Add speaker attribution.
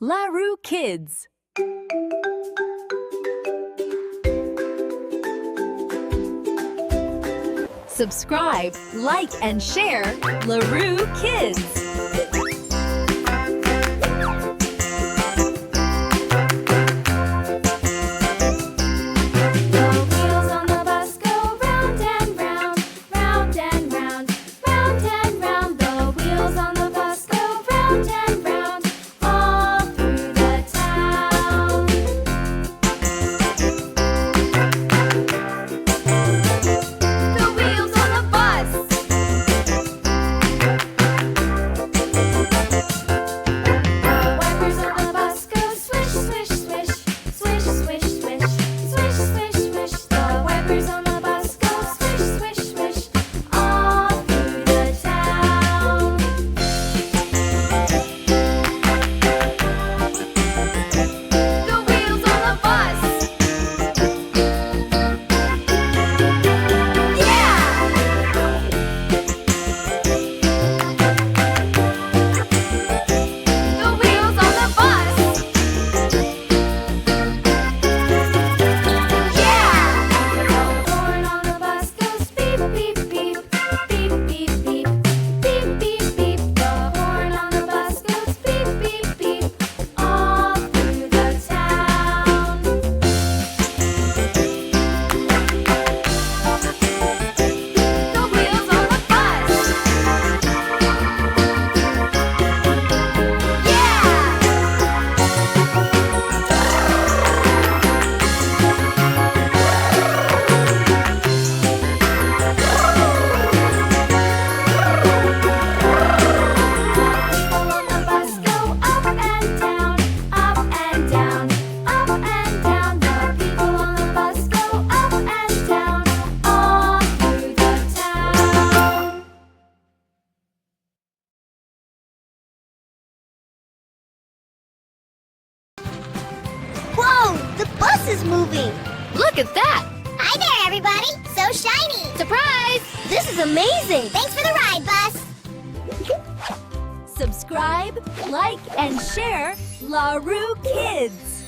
Speaker 1: LaRu Kids. Subscribe, like, and share LaRu Kids.
Speaker 2: Whoa! The bus is moving!
Speaker 1: Look at that!
Speaker 2: Hi there, everybody! So shiny!
Speaker 1: Surprise!
Speaker 2: This is amazing! Thanks for the ride, bus!
Speaker 1: Subscribe, like, and share LaRu Kids.